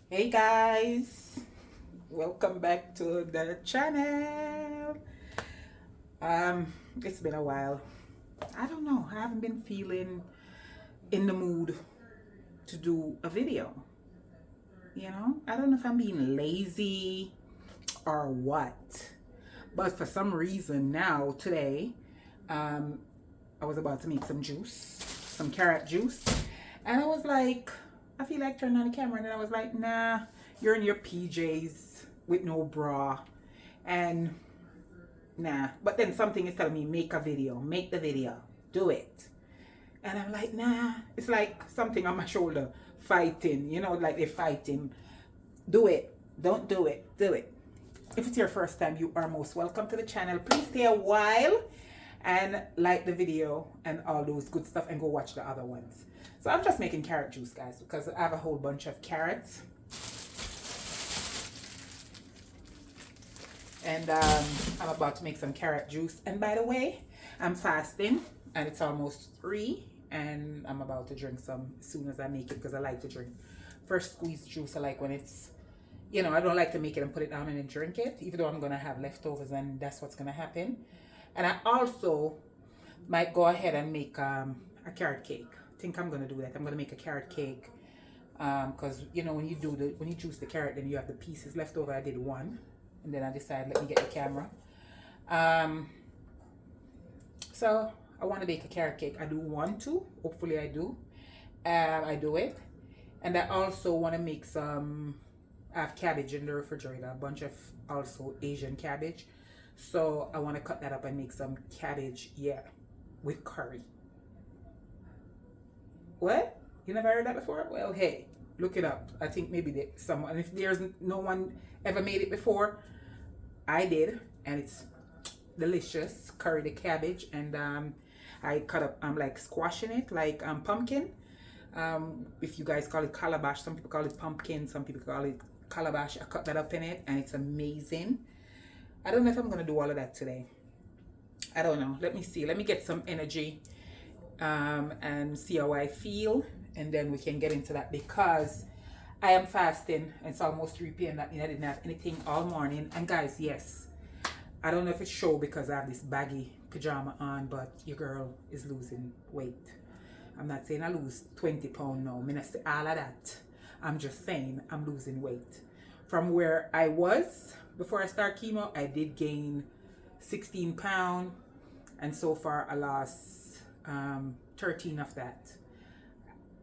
Hey guys, welcome back to the channel. It's been a while. I don't know, I haven't been feeling in the mood to do a video. I don't know if I'm being lazy or what, but for some reason now, today, um, I was about to make some juice, some carrot juice, and I was like, I feel like turning on the camera, and then I was like, nah, you're in your PJs with no bra, and nah. But then something is telling me, make the video, do it. And I'm like, nah. It's like something on my shoulder fighting, like they're fighting. Do it. Don't do it. Do it. If it's your first time, you are most welcome to the channel. Please stay a while and like the video and all those good stuff and go watch the other ones. So I'm just making carrot juice, guys, because I have a whole bunch of carrots. And I'm about to make some carrot juice. And by the way, I'm fasting and it's almost 3 and I'm about to drink some as soon as I make it because I like to drink first squeeze juice. I like when it's, I don't like to make it and put it down and then drink it, even though I'm going to have leftovers and that's what's going to happen. And I also might go ahead and make a carrot cake. I think I'm going to do that. I'm going to make a carrot cake because, when you juice the carrot, then you have the pieces left over. I did one and then I decided, let me get the camera. So I want to bake a carrot cake. I do want to. Hopefully I do. I do it. And I also want to make some, I have cabbage in the refrigerator, a bunch of also Asian cabbage. So I want to cut that up and make some cabbage, with curry. What? You never heard that before? Well, hey, look it up. I think maybe someone, and if there's no one ever made it before, I did, and it's delicious. Curry the cabbage, and I cut up, I'm like squashing it like pumpkin. If you guys call it calabash, some people call it pumpkin, some people call it calabash. I cut that up in it, and it's amazing. I don't know if I'm gonna do all of that today. I don't know. Let me see. Let me get some energy and see how I feel, and then we can get into that because I am fasting. It's almost 3 p.m. That means I didn't have anything all morning. And guys, yes, I don't know if it's show because I have this baggy pajama on, but your girl is losing weight. I'm not saying I lose 20 pounds now. I'm not say all of that. I'm just saying I'm losing weight. From where I was before I start chemo, I did gain 16 pounds, and so far I lost 13 of that.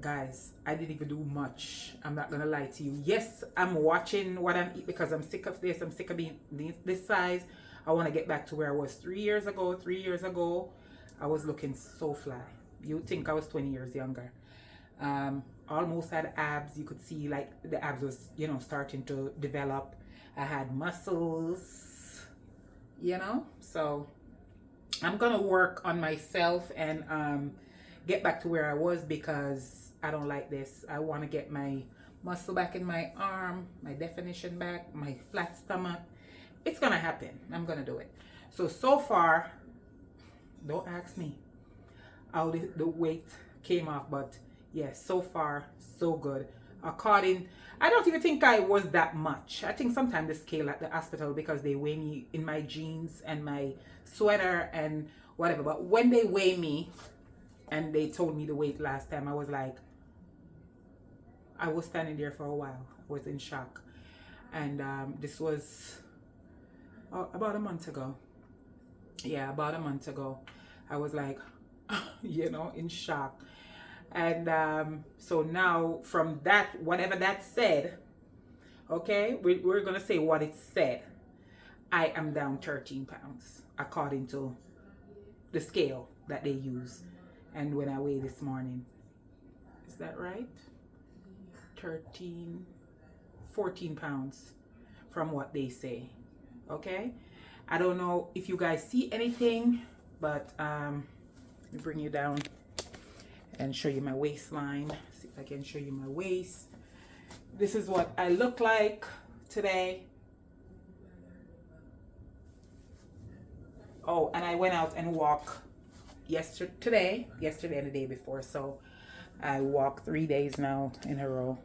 Guys, I didn't even do much. I'm not gonna lie to you. Yes, I'm watching what I'm eating because I'm sick of this. I'm sick of being this size. I want to get back to where I was 3 years ago. 3 years ago, I was looking so fly. You think I was 20 years younger. Almost had abs. You could see like the abs was, starting to develop. I had muscles, So I'm gonna work on myself and get back to where I was because I don't like this. I want to get my muscle back in my arm, my definition back, my flat stomach. It's gonna happen. I'm gonna do it. So far, don't ask me how the weight came off, but yes, so far so good. According, I don't even think I was that much. I think sometimes the scale at the hospital because they weigh me in my jeans and my sweater and whatever. But when they weigh me and they told me the weight last time, I was like, I was standing there for a while. I was in shock. And this was about a month ago. Yeah, about a month ago. I was like, in shock. And so now from that, whatever that said, okay, we're going to say what it said. I am down 13 pounds according to the scale that they use. And when I weighed this morning, is that right? 13, 14 pounds from what they say. Okay, I don't know if you guys see anything, but let me bring you down and show you my waistline. See if I can show you my waist. This is what I look like today. Oh, and I went out and walked yesterday and the day before, so I walked 3 days now in a row.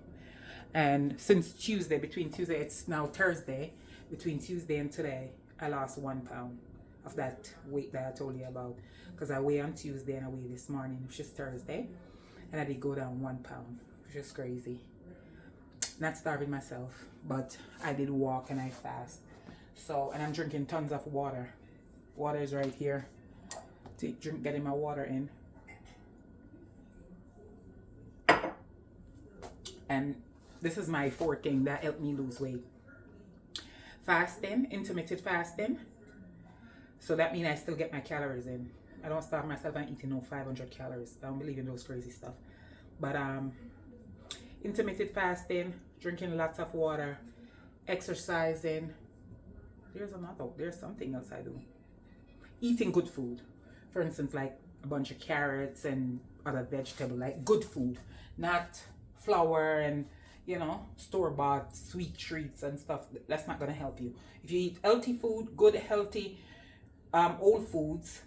And since Tuesday, between Tuesday, it's now Thursday, between Tuesday and today, I lost 1 pound of that weight that I told you about. Because I weigh on Tuesday and I weigh this morning, which is Thursday. And I did go down 1 pound, which is crazy. Not starving myself, but I did walk and I fast. So, and I'm drinking tons of water. Water is right here. Getting my water in. And this is my fourth thing that helped me lose weight. Fasting, intermittent fasting. So that means I still get my calories in. I don't starve myself and eating no 500 calories. I don't believe in those crazy stuff. But intermittent fasting, drinking lots of water, exercising. There's something else I do. Eating good food. For instance, like a bunch of carrots and other vegetables, like good food. Not flour and, you know, store-bought sweet treats and stuff. That's not going to help you. If you eat healthy food, good, healthy, whole foods,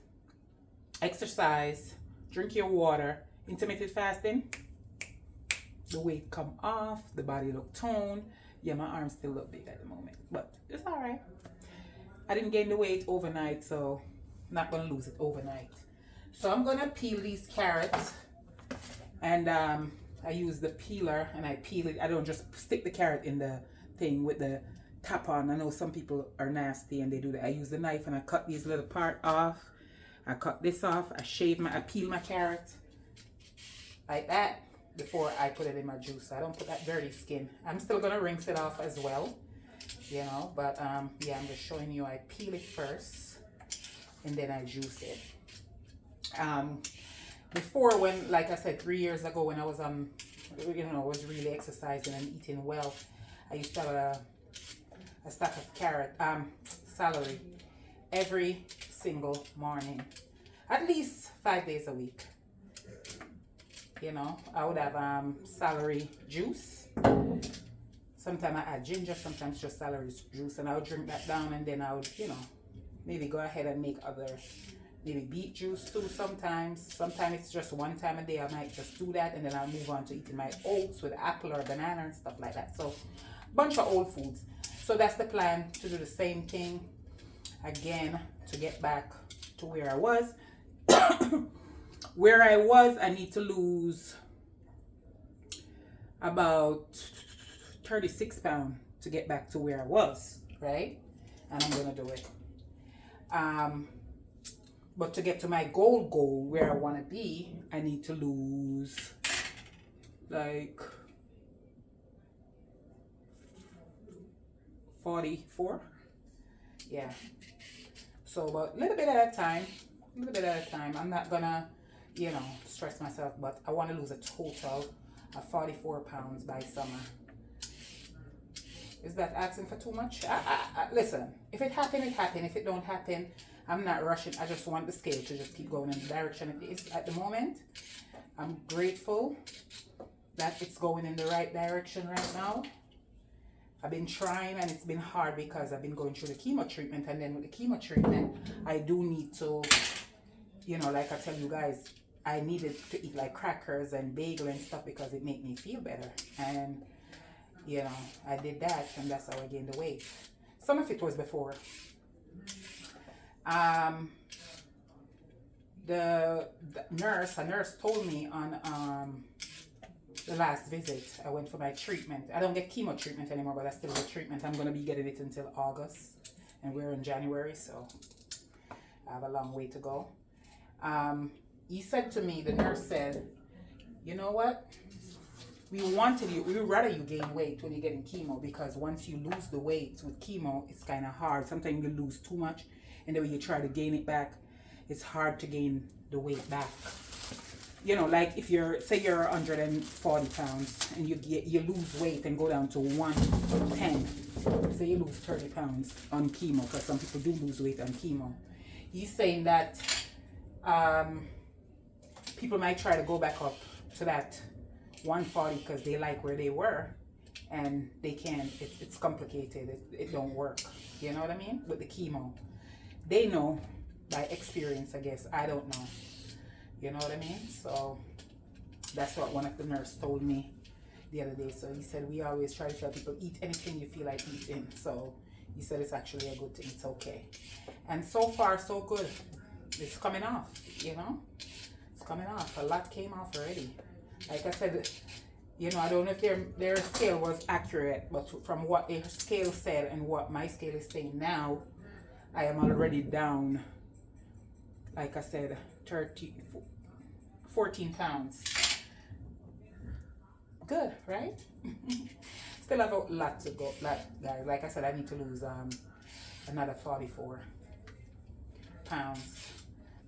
exercise, drink your water, intermittent fasting, the weight come off, the body look toned. Yeah, my arms still look big at the moment, but it's all right. I didn't gain the weight overnight, so I'm not gonna lose it overnight. So I'm gonna peel these carrots, and I use the peeler and I peel it. I don't just stick the carrot in the thing with the top on. I know some people are nasty and they do that. I use the knife and I cut these little part off. I cut this off. I peel my carrot like that before I put it in my juice. I don't put that dirty skin. I'm still gonna rinse it off as well, you know. But yeah, I'm just showing you. I peel it first and then I juice it. Before, when, like I said, 3 years ago, when I was was really exercising and eating well, I used to have a stack of celery every single morning, at least 5 days a week. You know, I would have celery juice. Sometimes I add ginger, sometimes just celery juice, and I would drink that down, and then I would, you know, maybe go ahead and make other, maybe beet juice too sometimes. Sometimes it's just one time a day. I might just do that, and then I'll move on to eating my oats with apple or banana and stuff like that. So, bunch of old foods. So that's the plan, to do the same thing again, to get back to where I was. Where I was, I need to lose about 36 pounds to get back to where I was, right? And I'm gonna do it. But to get to my goal where I want to be, I need to lose like 44. Yeah. So about a little bit at a time. I'm not gonna, you know, stress myself, but I want to lose a total of 44 pounds by summer. Is that asking for too much? Listen, if it happen, it happen. If it don't happen, I'm not rushing. I just want the scale to just keep going in the direction it is at the moment. I'm grateful that it's going in the right direction right now. I've been trying, and it's been hard because I've been going through the chemo treatment, and then with the chemo treatment, I do need to, you know, like I tell you guys, I needed to eat like crackers and bagel and stuff because it made me feel better. And, you know, I did that, and that's how I gained the weight. Some of it was before. A nurse told me on the last visit, I went for my treatment. I don't get chemo treatment anymore, but I still get treatment. I'm going to be getting it until August, and we're in January, so I have a long way to go. He said to me, the nurse said, you know what? We would rather you gain weight when you're getting chemo, because once you lose the weight with chemo, it's kind of hard. Sometimes you lose too much, and then when you try to gain it back, it's hard to gain the weight back. You know, like if say you're 140 pounds and you lose weight and go down to 110, say you lose 30 pounds on chemo, because some people do lose weight on chemo. He's saying that people might try to go back up to that 140 because they like where they were, and they can't. It's complicated. It don't work. You know what I mean? With the chemo, they know by experience, I guess. I don't know. You know what I mean? So that's what one of the nurses told me. the other day. So he said we always try to tell people eat anything you feel like eating. So he said it's actually a good thing. It's okay. And so far so good. It's coming off, you know. It's coming off. A lot came off already. Like I said, you know, I don't know if their scale was accurate, but from what their scale said and what my scale is saying now, I am already down, like I said, 14 pounds. Good, right? Still have a lot to go, guys. Like I said, I need to lose another 44 pounds,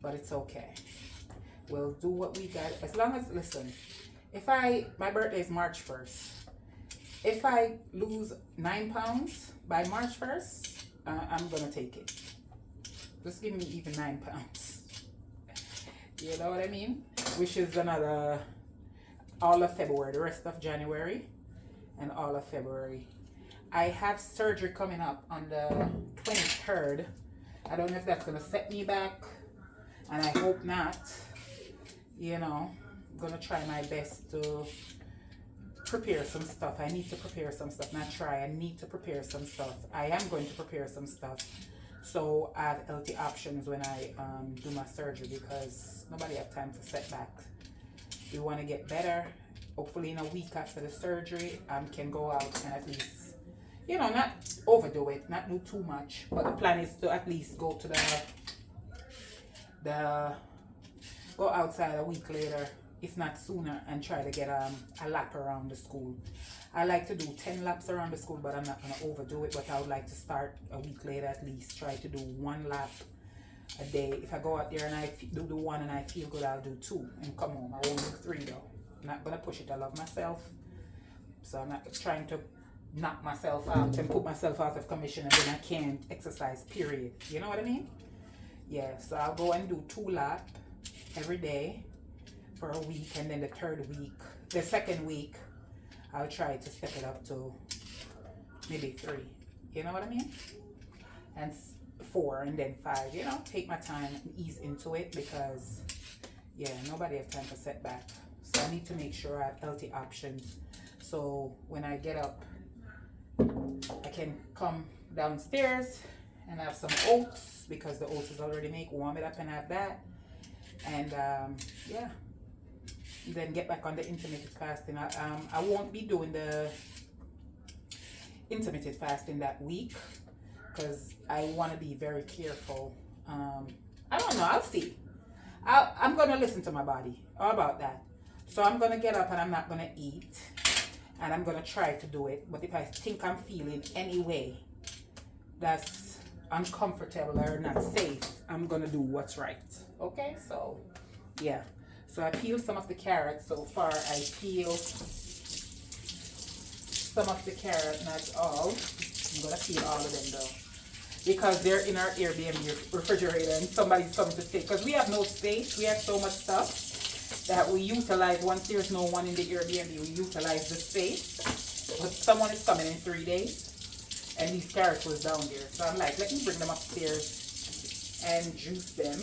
but it's okay. We'll do what we got. As long as, listen, my birthday is March 1st. If I lose 9 pounds by March 1st, I'm gonna take it. Just give me even 9 pounds. You know what I mean? Which is another all of February, the rest of January, and all of February. I have surgery coming up on the 23rd. I don't know if that's gonna set me back, and I hope not. You know, I'm gonna try my best to prepare some stuff. I need to prepare some stuff. Not try, I need to prepare some stuff. I am going to prepare some stuff. So I have healthy options when I do my surgery, because nobody have time for setbacks. We want to get better. Hopefully in a week after the surgery, can go out and at least, you know, not overdo it, not do too much. But the plan is to at least go to go outside a week later, if not sooner, and try to get a lap around the school. I like to do 10 laps around the school, but I'm not going to overdo it. But I would like to start a week later at least, try to do 1 lap a day. If I go out there and I do the 1 and I feel good, I'll do 2 and come home. I won't do 3 though. I'm not going to push it. I love myself. So I'm not trying to knock myself out and put myself out of commission and then I can't exercise, period. You know what I mean? Yeah, so I'll go and do 2 laps every day for a week, and then the second week, I'll try to step it up to maybe 3. You know what I mean? And 4, and then 5. You know, take my time and ease into it, because yeah, nobody have time for setback. So I need to make sure I have healthy options. So when I get up, I can come downstairs and have some oats, because the oats is already made. Warm it up and have that. And yeah, then get back on the intermittent fasting. I won't be doing the intermittent fasting that week, because I want to be very careful. I don't know, I'll see. I'm gonna listen to my body. How about that? So I'm gonna get up and I'm not gonna eat, and I'm gonna try to do it. But if I think I'm feeling any way that's uncomfortable or not safe, I'm gonna do what's right. Okay, so yeah. So I peeled some of the carrots. So far I peeled some of the carrot, not all. I'm gonna peel all of them though, because they're in our Airbnb refrigerator and somebody's coming to stay. Because we have no space, we have so much stuff that we utilize. Once there's no one in the Airbnb, we utilize the space. But someone is coming in 3 days, and these carrots was down there. So I'm like, let me bring them upstairs and juice them.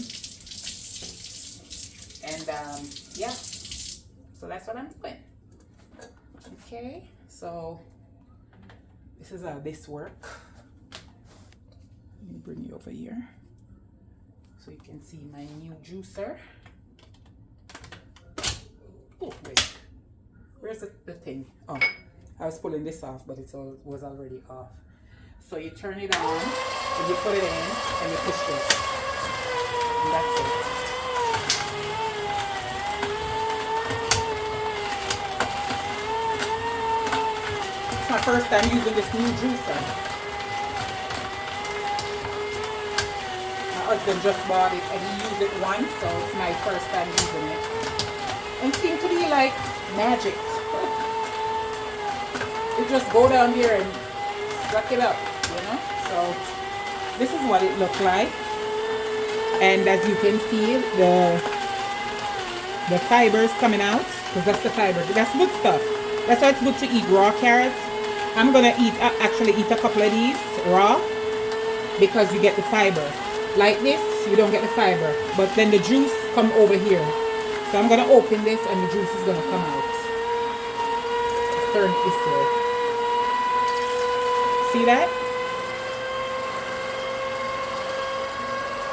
And yeah, so that's what I'm doing. Okay, so this is how this works. Let me bring you over here so you can see my new juicer. Oh wait, where's the thing? Oh, I was pulling this off, but it was already off. So you turn it on and you put it in and you push this, and that's it. My first time using this new juicer. My husband just bought it and he used it once, so it's my first time using it. And it seemed to be like magic. You just go down here and suck it up, you know? So this is what it looked like. And as you can see, the fibers coming out, because that's the fiber. That's good stuff. That's why it's good to eat raw carrots. I'm gonna actually eat a couple of these raw, because you get the fiber. Like this, you don't get the fiber, but then the juice come over here. So I'm gonna open this and the juice is gonna come out. turn it this way. See that?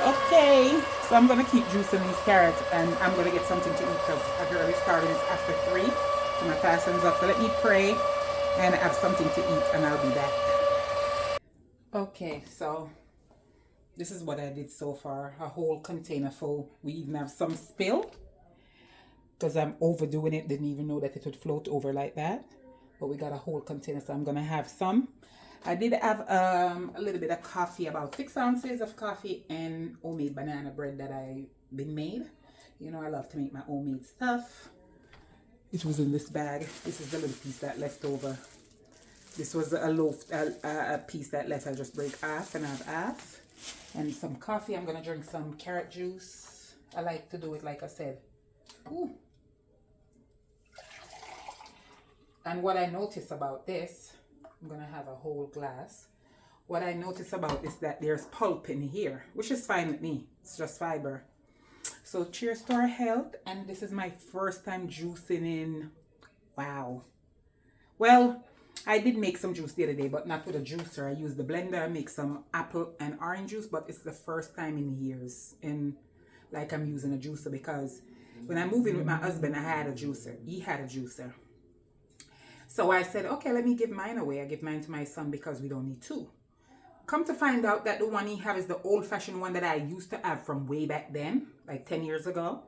Okay, so I'm gonna keep juicing these carrots, and I'm gonna get something to eat because I've already started. It's after 3, so my fasting's up. So let me pray and have something to eat, and I'll be back. Okay, so this is what I did so far. A whole container full. We even have some spill because I'm overdoing it. Didn't even know that it would float over like that. But we got a whole container, so I'm gonna have some. I did have a little bit of coffee, about 6 ounces of coffee and homemade banana bread that I been made. You know, I love to make my homemade stuff. It was in this bag. This is the little piece that left over. This was a loaf, a piece that left. I just break half and have half. And some coffee. I'm gonna drink some carrot juice. I like to do it like I said. Ooh. And what I noticed about this, I'm gonna have a whole glass. What I notice about this, that there's pulp in here, which is fine with me. It's just fiber. So cheers to our health. And this is my first time juicing in, wow. Well, I did make some juice the other day, but not with a juicer. I used the blender. I make some apple and orange juice, but it's the first time in years like I'm using a juicer, because when I moved in with my husband, I had a juicer. He had a juicer. So I said, okay, let me give mine away. I give mine to my son because we don't need 2. Come to find out that the one he has is the old-fashioned one that I used to have from way back then, like 10 years ago.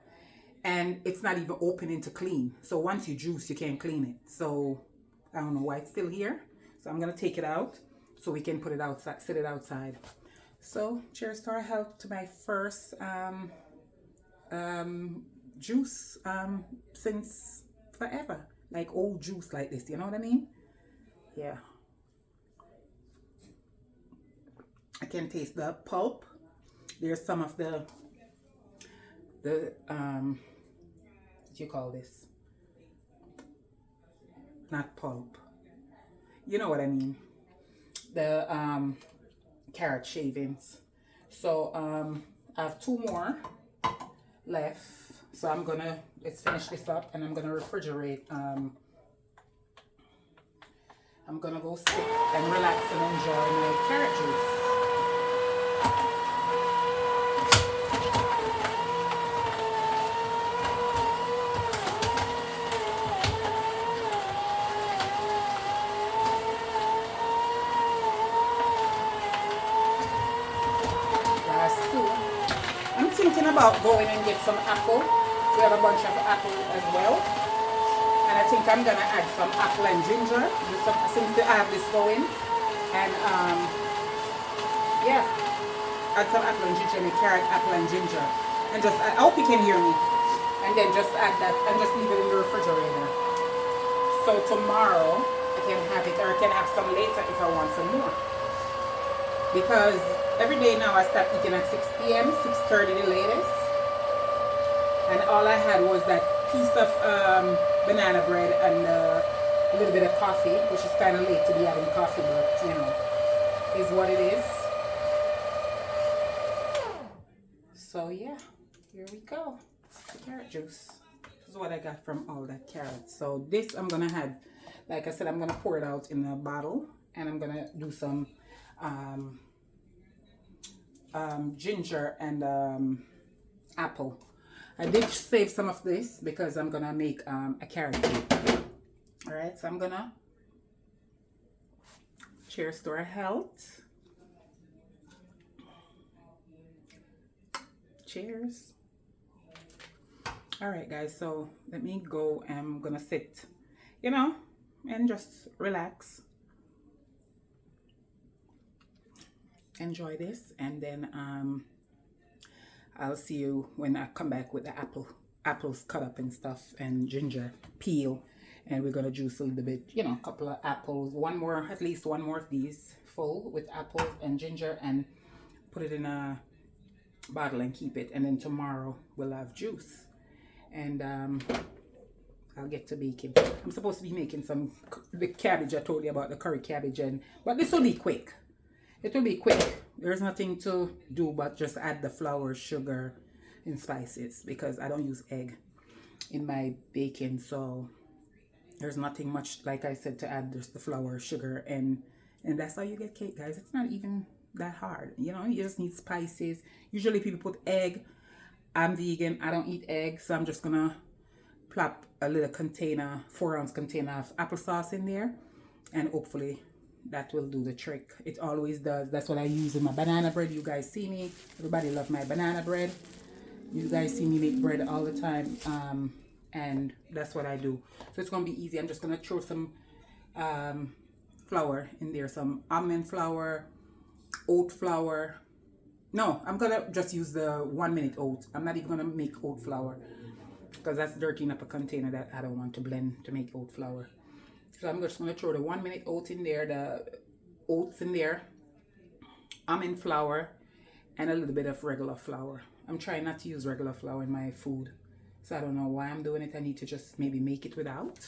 And it's not even opening to clean. So once you juice, you can't clean it. So I don't know why it's still here. So I'm going to take it out so we can put it outside, sit it outside. So cheers to our health, to my first juice since forever. Like old juice like this, you know what I mean? Yeah. I can taste the pulp. There's some of the what do you call this? Not pulp. You know what I mean? The carrot shavings. So I have 2 more left. So let's finish this up, and I'm gonna refrigerate. I'm gonna go sit and relax and enjoy my carrot juice. Last 2. I'm thinking about going and get some apple. We have a bunch of apple as well. And I think I'm gonna add some apple and ginger. Since I have this going. And yeah. Add some apple and ginger, and carrot, apple and ginger. And just, I hope you can hear me. And then just add that and just leave it in the refrigerator. So tomorrow I can have it, or I can have some later if I want some more. Because every day now I start eating at 6 p.m., 6:30 the latest. And all I had was that piece of banana bread and a little bit of coffee, which is kind of late to be having coffee, but you know, is what it is. So yeah, here we go. The carrot juice. This is what I got from all that carrot. So this I'm gonna have, like I said, I'm gonna pour it out in a bottle, and I'm gonna do some ginger and apple. I did save some of this because I'm gonna make a carrot cake. All right, so I'm gonna cheers to our health. Cheers. All right, guys, so let me go. I'm gonna sit, you know, and just relax. Enjoy this, and then I'll see you when I come back with the apples cut up and stuff, and ginger peel, and we're gonna juice a little bit, you know, a couple of apples, at least one more of these full with apples and ginger, and put it in a bottle and keep it. And then tomorrow we'll have juice, and I'll get to baking. I'm supposed to be making the cabbage. I told you about the curry cabbage, but this will be quick. It will be quick. There's nothing to do but just add the flour, sugar, and spices, because I don't use egg in my baking. So There's nothing much, like I said, to add. Just the flour, sugar, and that's how you get cake, guys. It's not even that hard. You know, you just need spices. Usually people put egg. I'm vegan. I don't eat egg, so I'm just gonna plop a little container, 4 ounce container of applesauce in there, and hopefully that will do the trick. It always does. That's what I use in my banana bread. You guys see me. Everybody love my banana bread. You guys see me make bread all the time. And that's what I do. So it's gonna be easy. I'm just gonna throw some flour in there, some almond flour, oat flour. No, I'm gonna just use the 1 minute oat. I'm not even gonna make oat flour because that's dirtying up a container that I don't want to blend to make oat flour. So I'm just gonna throw the 1 minute oat in there, the oats in there, almond flour, and a little bit of regular flour. I'm trying not to use regular flour in my food, so I don't know why I'm doing it. I need to just maybe make it without.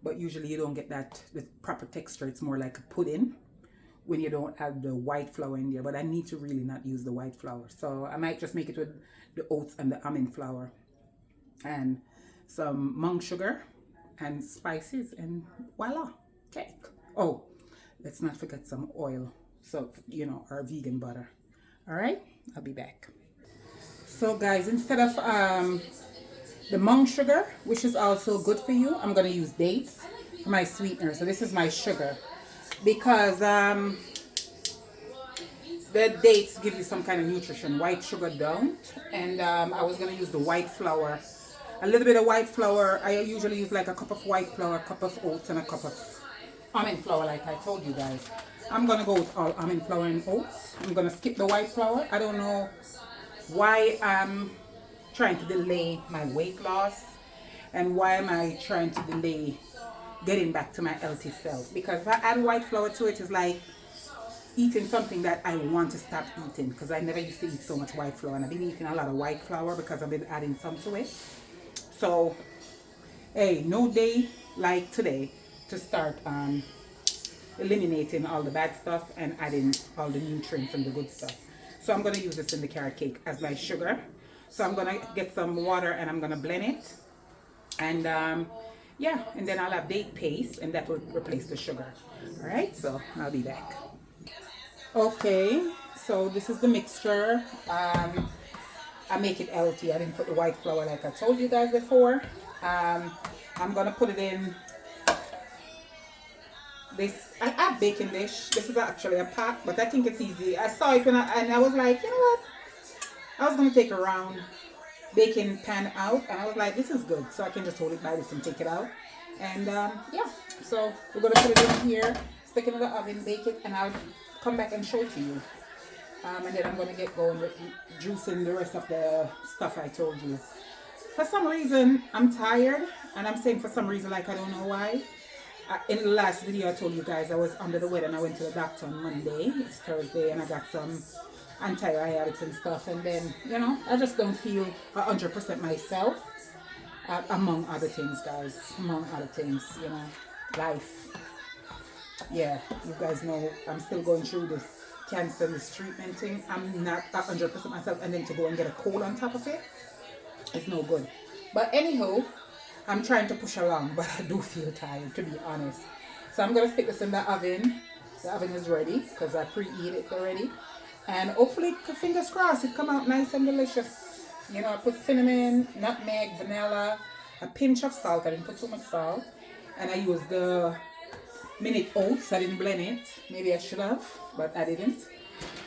But usually you don't get that the proper texture. It's more like a pudding when you don't add the white flour in there. But I need to really not use the white flour, so I might just make it with the oats and the almond flour and some monk sugar and spices, and voila, cake. Oh, let's not forget some oil, so you know, our vegan butter. All right, I'll be back. So guys, instead of the monk sugar, which is also good for you, I'm gonna use dates for my sweetener. So this is my sugar, because the dates give you some kind of nutrition. White sugar don't. And I was gonna use the white flour, a little bit of white flour. I usually use like a cup of white flour, a cup of oats, and a cup of almond flour, like I told you guys. I'm gonna go with all almond flour and oats. I'm gonna skip the white flour. I don't know why I'm trying to delay my weight loss, and why am I trying to delay getting back to my healthy self. Because if I add white flour to it, it's like eating something that I want to stop eating, because I never used to eat so much white flour, and I've been eating a lot of white flour because I've been adding some to it. So hey, no day like today to start eliminating all the bad stuff and adding all the nutrients and the good stuff. So I'm going to use this in the carrot cake as my sugar. So I'm going to get some water and I'm going to blend it, and yeah, and then I'll have date paste, and that will replace the sugar. All right, so I'll be back. Okay, so this is the mixture. I make it healthy. I didn't put the white flour like I told you guys before. I'm gonna put it in this. I have baking dish. This is actually a pot, but I think it's easy. I saw it and I was like, you know what? I was gonna take a round baking pan out, and I was like, this is good. So I can just hold it by this and take it out. And yeah, so we're gonna put it in here, stick it in the oven, bake it, and I'll come back and show it to you. And then I'm gonna get going with juicing the rest of the stuff I told you. For some reason, I'm tired, and I'm saying for some reason, like I don't know why. In the last video I told you guys I was under the weather, and I went to the doctor on Monday. It's Thursday, and I got some antibiotics and stuff, and then, you know, I just don't feel 100% myself, among other things, guys, among other things, you know, life. Yeah, you guys know I'm still going through this cancer, this treatment thing. I'm not 100% myself, and then to go and get a cold on top of it, it's no good. But anyhow, I'm trying to push along, but I do feel tired, to be honest. So I'm going to stick this in the oven. The oven is ready because I preheat it already. And hopefully, fingers crossed, it come out nice and delicious. You know, I put cinnamon, nutmeg, vanilla, a pinch of salt. I didn't put too much salt. And I used the minute oats. I didn't blend it. Maybe I should have, but I didn't.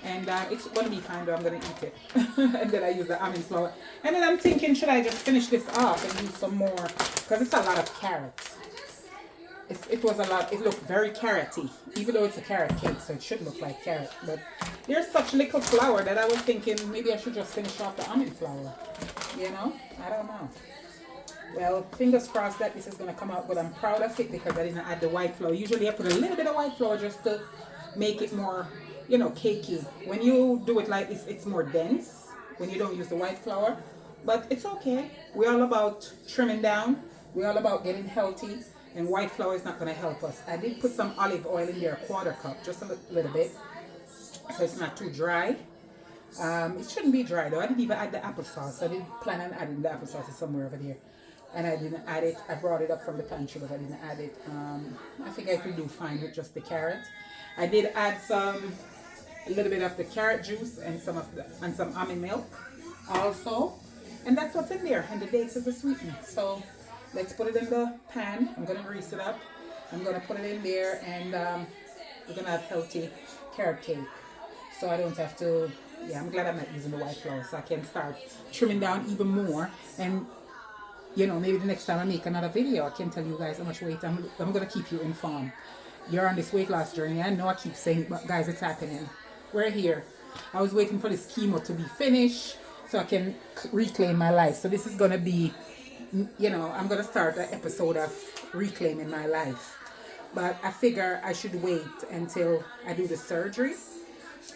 And it's going to be fine, though. I'm going to eat it. And then I use the almond flour. And then I'm thinking, should I just finish this off and use some more? Because it's a lot of carrots. It was a lot. It looked very carroty, even though it's a carrot cake, so it should look like carrot. But there's such little flour that I was thinking maybe I should just finish off the almond flour. You know? I don't know. Well, fingers crossed that this is going to come out good. I'm proud of it because I didn't add the white flour. Usually I put a little bit of white flour just to make it more, you know, cakey. When you do it like this, it's more dense when you don't use the white flour. But it's okay. We're all about trimming down. We're all about getting healthy. And white flour is not going to help us. I did put some olive oil in there, a quarter cup, just a little bit, so it's not too dry. It shouldn't be dry though. I didn't even add the applesauce. I didn't plan on adding the applesauce somewhere over there. and I didn't add it. I brought it up from the pantry, but I didn't add it. I think I could do fine with just the carrot. I did add a little bit of the carrot juice and some almond milk also, and that's what's in there. And the dates is the sweetener. So let's put it in the pan. I'm gonna grease it up. I'm gonna put it in there, and we're gonna have healthy carrot cake. So I don't have to. Yeah, I'm glad I'm not using the white flour, so I can start trimming down even more. And you know, maybe the next time I make another video, I can tell you guys how much weight I'm gonna keep you informed. You're on this weight loss journey. I know I keep saying it, but guys, it's happening. We're here. I was waiting for this chemo to be finished so I can reclaim my life. So this is gonna be, you know, I'm gonna start an episode of reclaiming my life. But I figure I should wait until I do the surgery.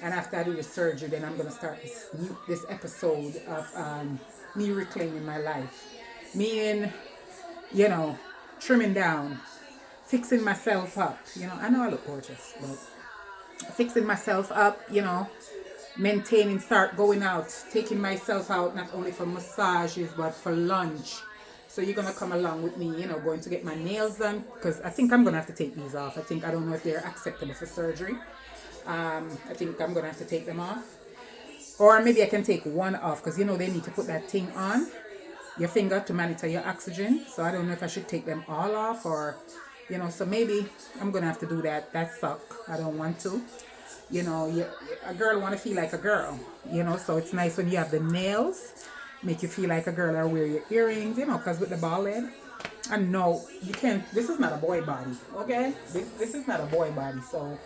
And after I do the surgery, then I'm gonna start this episode of me reclaiming my life. Meaning, you know, trimming down, fixing myself up. You know, I know I look gorgeous, but fixing myself up, you know, maintaining, start going out, taking myself out not only for massages but for lunch. So you're gonna come along with me, you know, going to get my nails done, because I think I'm gonna have to take these off. I don't know if they're acceptable for surgery. I think I'm gonna have to take them off, or maybe I can take one off, because you know they need to put that thing on your finger to monitor your oxygen. So I don't know if I should take them all off, or you know, so maybe I'm gonna have to do that. That suck. I don't want to. You know, a girl want to feel like a girl, you know, so it's nice when you have the nails, make you feel like a girl, or wear your earrings, you know, because with the bald head, I know you can't, this is not a boy body, okay? This is not a boy body, so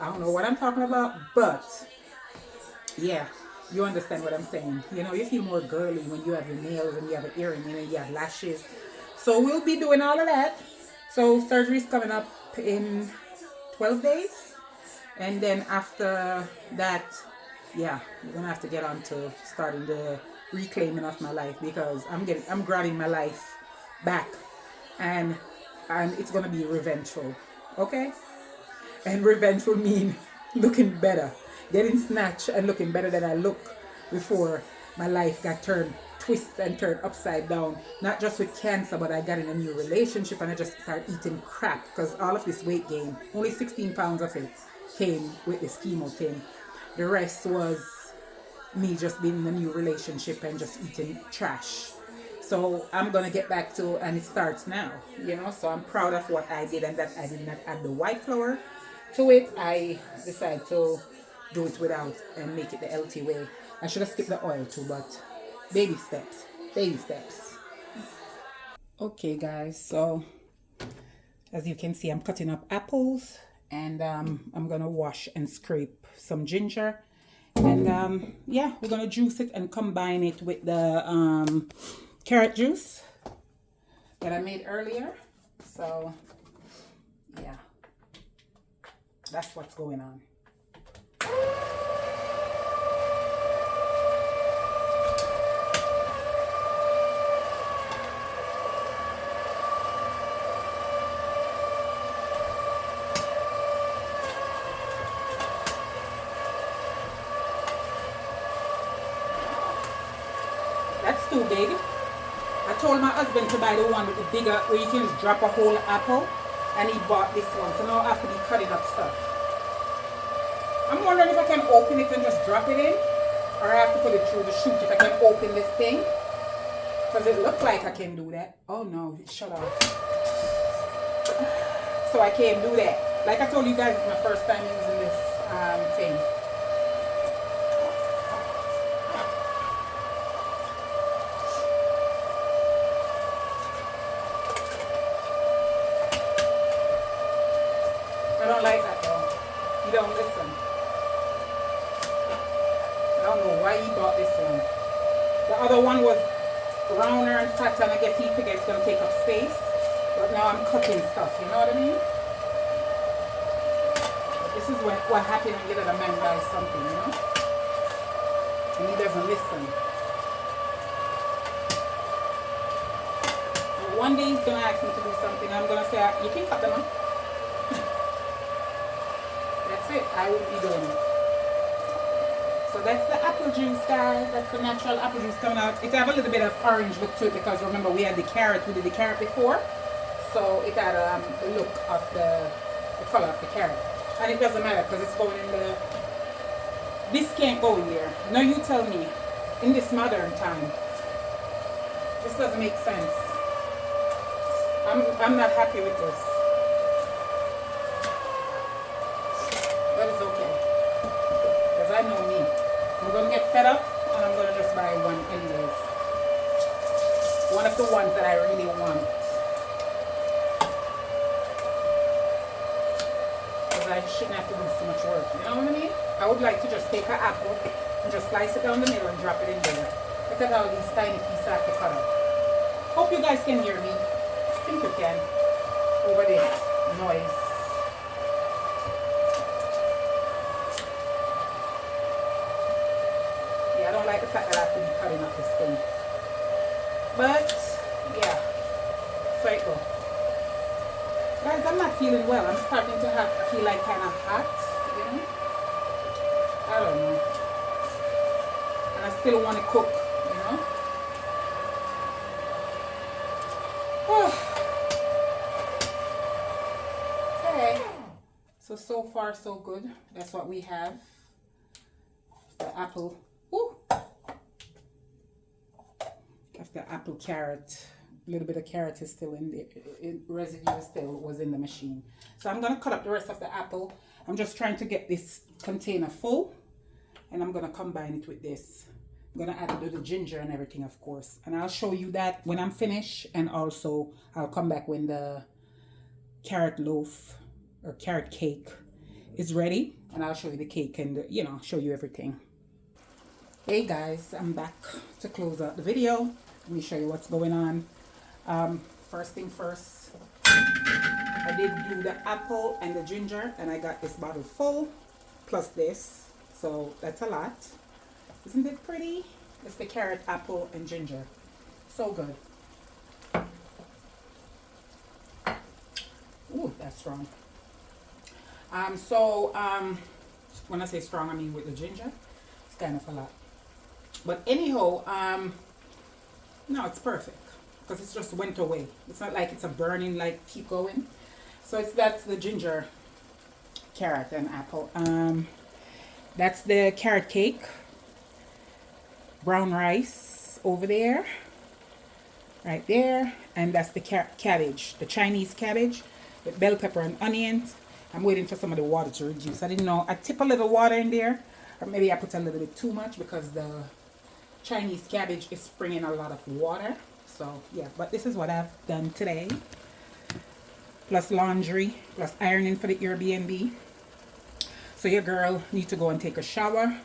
I don't know what I'm talking about, but yeah, you understand what I'm saying. You know, you feel more girly when you have your nails and you have an earring and you have lashes. So we'll be doing all of that. So surgery is coming up in 12 days. And then after that, yeah, we're gonna have to get on to starting the reclaiming of my life, because I'm grabbing my life back, and it's gonna be revengeful, okay? And revengeful mean looking better, getting snatched and looking better than I look before my life got twisted and turned upside down. Not just with cancer, but I got in a new relationship and I just started eating crap, because all of this weight gain, only 16 pounds of it came with this chemo thing. The rest was me just being in a new relationship and just eating trash. So I'm gonna get back to, and it starts now, you know. So I'm proud of what I did, and that I did not add the white flour to it. I decided to do it without and make it the healthy way. I should have skipped the oil too, but baby steps, baby steps. Okay guys, so as you can see, I'm cutting up apples, and I'm gonna wash and scrape some ginger, and yeah, we're gonna juice it and combine it with the carrot juice that I made earlier. So yeah, that's what's going on. That's too big. I told my husband to buy the one with the bigger, where you can just drop a whole apple, and he bought this one. So now I have to be cutting up stuff. I'm wondering if I can open it and just drop it in, or I have to put it through the chute if I can open this thing, because it looked like I can do that. Oh no, it shut off. So I can't do that. Like I told you guys, it's my first time using this thing. I don't like that though. You don't listen. I don't know why he bought this one. The other one was rounder and fatter, and I guess he figured it's going to take up space. But now I'm cutting stuff, you know what I mean? This is what happens when you let a man buy something, you know? And he doesn't listen. And one day he's going to ask me to do something. I'm going to say, you can cut them off. That's it. I will be doing it. So that's the apple juice, guys. That's the natural apple juice coming out. It have a little bit of orange look to it because remember we had the carrot. We did the carrot before, so it had the look of the color of the carrot. And it doesn't matter because it's going in the. This can't go in there. No, you tell me. In this modern time, this doesn't make sense. I'm not happy with this. But it's okay. Because I know me. I'm going to get fed up and I'm going to just buy one anyways. One of the ones that I really want. Because I shouldn't have to do so much work. You know what I mean? I would like to just take an apple and just slice it down the middle and drop it in there. Look at all these tiny pieces I have to cut up. Hope you guys can hear me. I think you can. Over this noise. Yeah, I don't like the fact that I have to be cutting up this thing. But, yeah. So it go. Guys, I'm not feeling well. I'm starting to feel like kind of hot. You know? I don't know. And I still want to cook, you know? Okay. So far so good. That's what we have. The apple. Ooh. Of the apple carrot. A little bit of carrot is still in the residue still was in the machine. So I'm going to cut up the rest of the apple. I'm just trying to get this container full. And I'm going to combine it with this. I'm going to add a little ginger and everything, of course. And I'll show you that when I'm finished. And also, I'll come back when the carrot loaf or carrot cake is ready. And I'll show you the cake and, you know, show you everything. Hey, guys. I'm back to close out the video. Let me show you what's going on. First thing first. I did glue the apple and the ginger. And I got this bottle full. Plus this. So that's a lot. Isn't it pretty? It's the carrot, apple, and ginger. So good. Ooh, that's strong. When I say strong, I mean with the ginger. It's kind of a lot. But anyhow, no, it's perfect. Because it's just went away. It's not like it's a burning, like, keep going. So that's the ginger, carrot, and apple. That's the carrot cake. Brown rice over there. Right there. And that's the cabbage. The Chinese cabbage with bell pepper and onions. I'm waiting for some of the water to reduce. I didn't know. I tip a little water in there. Or maybe I put a little bit too much because the Chinese cabbage is bringing a lot of water. So, yeah. But this is what I've done today. Plus laundry. Plus ironing for the Airbnb. So your girl needs to go and take a shower.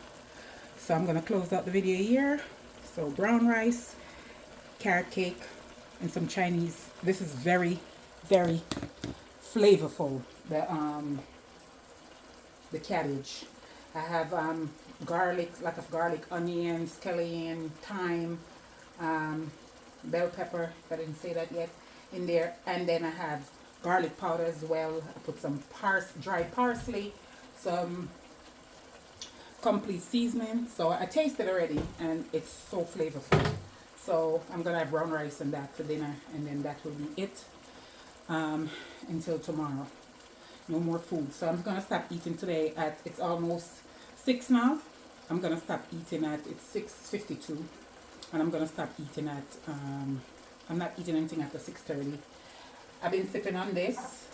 So I'm going to close out the video here. So brown rice, carrot cake, and some Chinese. This is very, very flavorful. The cabbage. I have garlic, lot of garlic, onions, scallion, thyme, bell pepper, if I didn't say that yet, in there. And then I have garlic powder as well. I put some dry parsley. Some complete seasoning. So I tasted already and it's so flavorful. So I'm gonna have brown rice and that for dinner, and then that will be it until tomorrow. No more food. So I'm gonna stop eating today at, it's almost 6 now. I'm gonna stop eating at, it's 6:52, and I'm gonna stop eating at I'm not eating anything after 6:30. I've been sipping on this.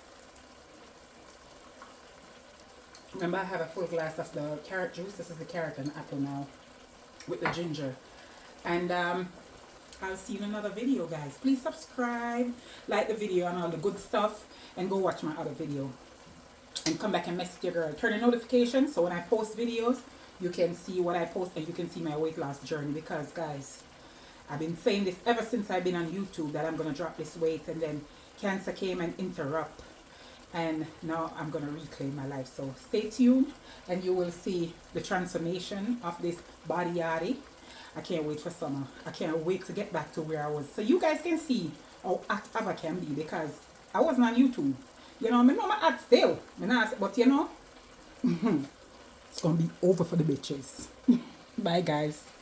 Remember, I have a full glass of the carrot juice. This is the carrot and apple now with the ginger. And I'll see you in another video, guys. Please subscribe, like the video and all the good stuff, and go watch my other video. And come back and message your girl. Turn the notifications so when I post videos, you can see what I post and you can see my weight loss journey. Because, guys, I've been saying this ever since I've been on YouTube that I'm going to drop this weight, and then cancer came and interrupt. And now I'm going to reclaim my life. So stay tuned and you will see the transformation of this body yardie. I can't wait for summer. I can't wait to get back to where I was. So you guys can see how active I can be, because I wasn't on YouTube. You know, I know my ad still. But you know, it's going to be over for the bitches. Bye, guys.